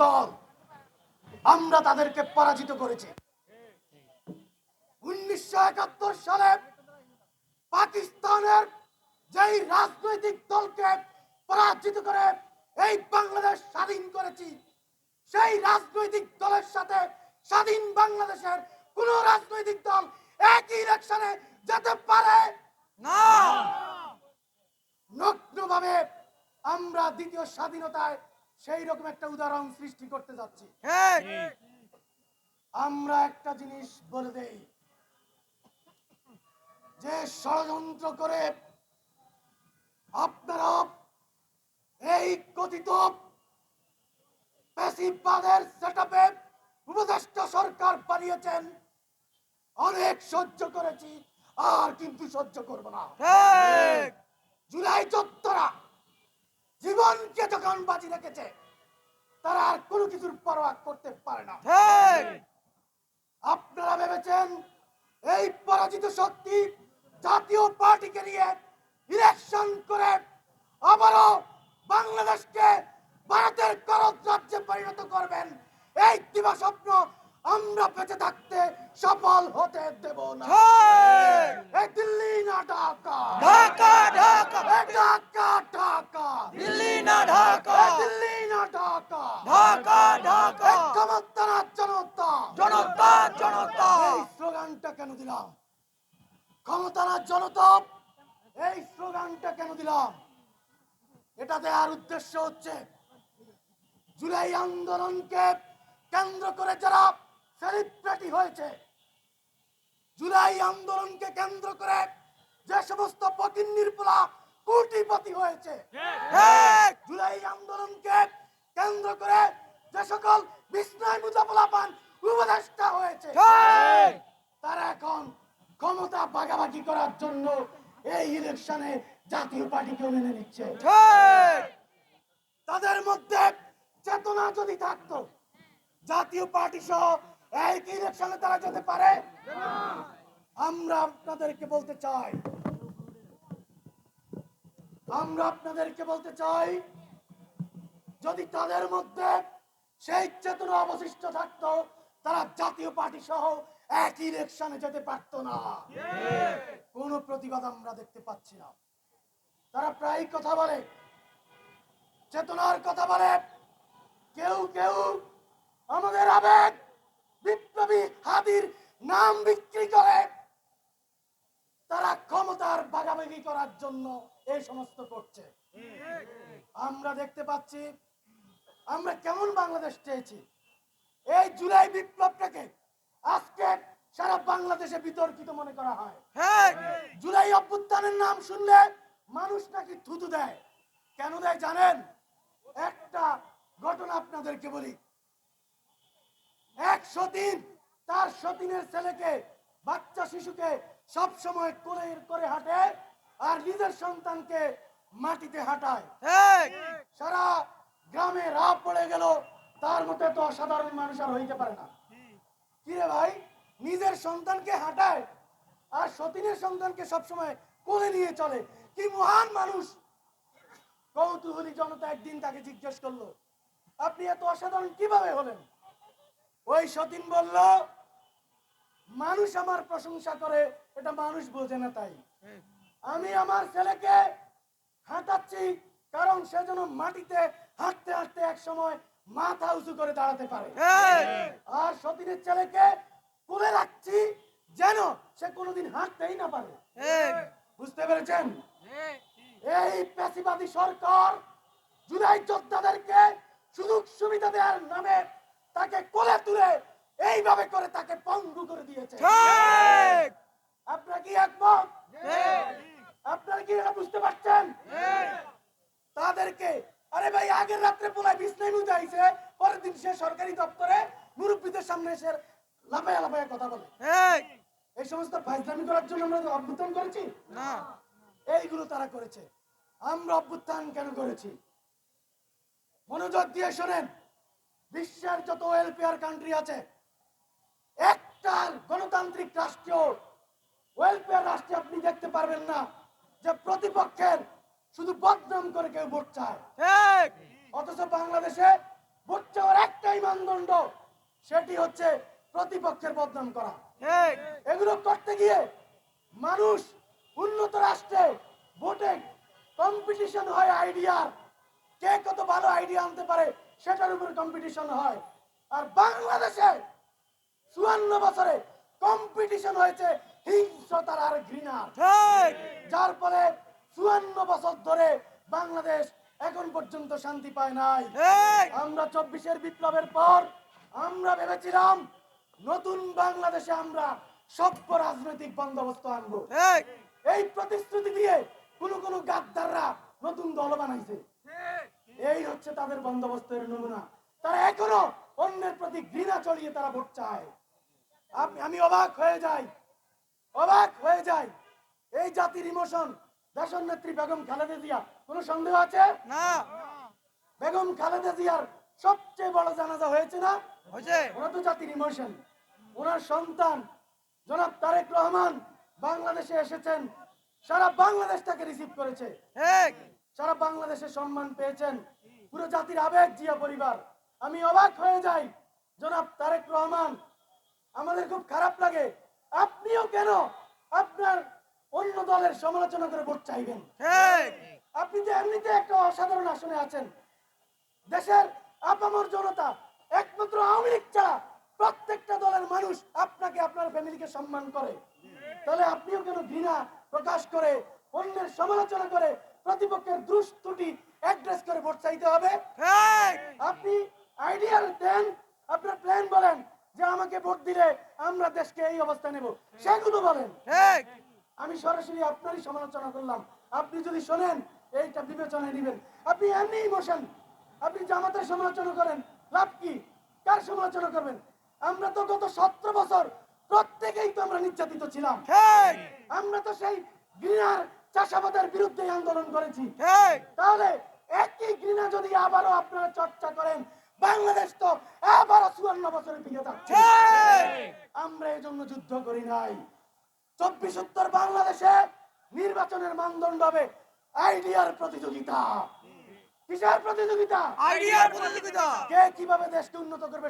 দল, আমরা তাদেরকে পরাজিত করেছি। 1971 সালে পাকিস্তানের যেই রাজনৈতিক দলকে পরাজিত করে এই বাংলাদেশ স্বাধীন করেছি, সেই রাজনৈতিক দলের সাথে স্বাধীন বাংলাদেশের কোন রাজনৈতিক দল একই ইলেকশনে যেতে পারে না। নগ্নভাবে আমরা দ্বিতীয় স্বাধীনতায় সেই রকম একটা উদাহরণ সৃষ্টি করতে যাচ্ছি। আমরা একটা জিনিস বলে দেই, যে ষড়যন্ত্র করে আপনারা এই কথিত ফ্যাসিবাদের সেটআপে উপদেষ্টা সরকার বানিয়েছেন, অনেক সহ্য করেছি, আর কিন্তু সহ্য করব না। জুলাই যোদ্ধারা জীবনকে যখন বাজি রেখেছে, তারা আর কোনো কিছুর পরোয়া করতে পারে না। আপনারা ভেবেছেন এই পরাজিত শক্তি জাতীয় পার্টিকে নিয়ে ইলেকশন করে আবারও বাংলাদেশকে ভারতের করদ রাজ্যে পরিণত করবেন, এই দিবা স্বপ্ন আমরা বেঁচে থাকতে সফল হতে দেব না। এই দিল্লি না ঢাকা, ঢাকা ঢাকা, ঢাকা ঢাকা, দিল্লি না ঢাকা, দিল্লি না ঢাকা, ঢাকা ঢাকা, ক্ষমতা না জনতা, জনতা জনতা। এই স্লোগানটা কেন দিলাম? ক্ষমতা না জনতা, এই স্লোগানটা কেন দিলাম? এটা দেওয়ার উদ্দেশ্য হচ্ছে জুলাই আন্দোলনকে কেন্দ্র করে যারা সেলিব্রিটি হয়েছে, জুলাই আন্দোলনকে কেন্দ্র করে যে সমস্ত ফকিন্নির পোলা কোটিপতি হয়েছে, জুলাই আন্দোলনকে কেন্দ্র করে যে সকল বিষ্ণয় মুজাফলা পান উপদেষ্টা হয়েছে, তারা এখন ক্ষমতা ভাগাভাগি করার জন্য এই ইলেকশনে জাতীয় পার্টিকে মেনে নিচ্ছে। তাদের মধ্যে চেতনা যদি থাকতো, জাতীয় পার্টি সহ এই ইলেকশনে তারা যেতে পারে? আমরা আপনাদেরকে বলতে চাই, যদি তাদের মধ্যে সেই চেতনা অবশিষ্ট থাকতো, তারা জাতীয় পার্টি সহ এক ইলেকশনে যেতে পারতো না। কোনো প্রতিবাদ আমরা দেখতে পাচ্ছি না। তারা প্রায় কথা বলে, চেতনার কথা বলে, কেউ কেউ আমাদের আবেগ বিপ্লবী হাদির নাম বিক্রি করে, তারা ক্ষমতার ভাগাভাগি করার জন্য এই সমস্ত করছে। আমরা দেখতে পাচ্ছি আমরা কেমন বাংলাদেশ চেয়েছি। এই জুলাই বিপ্লবটাকে আজকে সারা বাংলাদেশে বিতর্কিত মনে করা হয়। জুলাই অভ্যুত্থানের নাম শুনলে মানুষ নাকি থুতু দেয়। কেন দেয় জানেন? একটা ঘটনা আপনাদেরকে বলি। এক সতীন তার সতীনের ছেলেকে, বাচ্চা শিশুকে সব সময় কোলে করে হাঁটে, আর নিজের সন্তানকে মাটিতে হাঁটায়। সারা গ্রামে রাত পড়ে গেল, তার মতো তো অসাধারণ মানুষ আর হইতে পারে না। কিরে ভাই, নিজের সন্তানকে হাঁটায় আর সতীনের সন্তানকে সবসময় কোলে নিয়ে চলে, কি মহান মানুষ! কৌতূহলী জনতা একদিন তাকে জিজ্ঞেস করলো, আপনি এত অসাধারণ কিভাবে হলেন? ওই সতীন বলল, মানুষ আমার প্রশংসা করে, এটা মানুষ বোঝে না, তাই আমি আমার ছেলেকে হাঁটাচ্ছি, কারণ সে যেন মাটিতে হাঁটতে হাঁটতে এক সময় মাথা উঁচু করে দাঁড়াতে পারে। আর সতীনের ছেলেকে কোলে রাখছি যেন সে কোনোদিন হাঁটতেই না পারে। বুঝতে পেরেছেন? এই পেশিবাদী সরকার জুলাই যোদ্ধাদেরকে সুযোগ সুবিধা দেওয়ার নামে তাকে কোলে তুলে এইভাবে করে তাকে পঙ্গু করে দিয়েছে। আপনারা কি একমত? আপনারা কি এটা বুঝতে পারছেন? তাদেরকে, আরে ভাই, আগের রাত্রে পোলায় বিছনায় মুতে আইছে, পরের দিন সে সরকারি দপ্তরে মুরব্বীদের সামনে এসে লাফায়া লাফায়া কথা বলে। এই সমস্ত ফাইজলামি করার জন্য আমরা অভ্যুত্থান করেছি না, এইগুলো তারা করেছে। আমরা অভ্যুত্থান কেন করেছি? মনোযোগ দিয়ে শোনেন। বিশ্বের যত ওয়েলফেয়ার কান্ট্রি আছে, একটা গণতান্ত্রিক রাষ্ট্র, ওয়েলফেয়ার রাষ্ট্রে আপনি দেখতে পারবেন না যে প্রতিপক্ষের শুধু বদনাম করে কেউ ভোট চায়। অথচ বাংলাদেশে ভোট চাওয়ার একটাই মানদণ্ড, সেটি হচ্ছে প্রতিপক্ষের বদনাম করা। ঠিক এগুলো করতে গিয়ে মানুষ উন্নত রাষ্ট্রে ভোটে কম্পিটিশন হয় আইডিয়ার, কে কত ভালো আইডিয়া আনতে পারে সেটার উপর কম্পিটিশন হয়। আর বাংলাদেশে 54 বছরে কম্পিটিশন হয়েছে হিংস্রতার আর ঘৃণার, ঠিক যার ফলে 54 বছর ধরে বাংলাদেশ এখন পর্যন্ত শান্তি পায় নাই। ঠিক আমরা 24-এর বিপ্লবের পর আমরা ভেবেছিলাম নতুন বাংলাদেশে আমরা সভ্য রাজনৈতিক বন্দোবস্ত আনবো। ঠিক এই প্রতিশ্রুতি দিয়ে কোন গাদ্দাররা নতুন দল বানাইছে। এই হচ্ছে তাদের বন্দোবস্তের নমুনা। তারা এখনো অন্যের প্রতি ঘৃণা চড়িয়ে তারা ভোট চায়। আমি অবাক হয়ে যাই এই জাতির ইমোশন। দেশের নেত্রী বেগম খালেদা জিয়া, কোনো সন্দেহ আছে? না বেগম খালেদা জিয়ার সবচেয়ে বড় জানাজা হয়েছে না? হয়েছে ওরা তো জাতির ইমোশন। ওনার সন্তান জনাব তারেক রহমান বাংলাদেশে এসেছেন, সারা বাংলাদেশ তাকে রিসিভ করেছে, ঠিক সারা বাংলাদেশে সম্মান পেয়েছেন, পুরো জাতির আবেগ জিয়া পরিবার। আমি অবাক হয়ে যাই জনাব তারেক রহমান, আমাদের খুব খারাপ লাগে। আপনিও কেন আপনার অন্য দলের সমালোচনা করে ভোট চাইবেন? ঠিক আপনি তো এমনিতে একটা অসাধারণ আসনে আছেন। দেশের আপামর জনতা একমাত্র আওয়ামী লীগ ছাড়া প্রত্যেকটা দলের মানুষ আপনাকে আপনার ফ্যামিলিকে সম্মান করে। তাহলে আপনিও কেন ঘৃণা প্রকাশ করে অন্যের সমালোচনা করে প্রতিপক্ষের দোষ ত্রুটি অ্যাড্রেস করে ভোট চাইতে হবে? ঠিক আপনি আইডিয়াল দেন, আপনার প্ল্যান বলেন যে আমাকে ভোট দিলে আমরা দেশকে এই অবস্থা নেব, সেগুলো বলেন। ঠিক আমি সরাসরি আপনারই সমালোচনা করলাম, আপনি যদি শোনেন এইটা বিবেচনায় নেবেন। আপনি এমনি ইমোশন, আপনি জামাতের সমালোচনা করেন, লাভ কি? কার সমালোচনা করবেন? আমরা তো গত 17 বছর প্রত্যেকেই তো আমরা নির্যাতিত ছিলাম। ঠিক আমরা তো সেই ঘৃণার চাষাবাদের বিরুদ্ধে আন্দোলন করেছি। ঠিক তাহলে একই ঘৃণা যদি আবারও আপনারা চর্চা করেন, বাংলাদেশ তো আবারও 54 বছরের দিকে যাচ্ছে। ঠিক আমরা এই জন্য যুদ্ধ করি নাই। 24 বাংলাদেশে নির্বাচনের মানদণ্ড হবে আইডিয়ার প্রতিযোগিতা। কিসের প্রতিযোগিতা? আইডিয়ার প্রতিযোগিতা কে কিভাবে দেশকে উন্নত করবে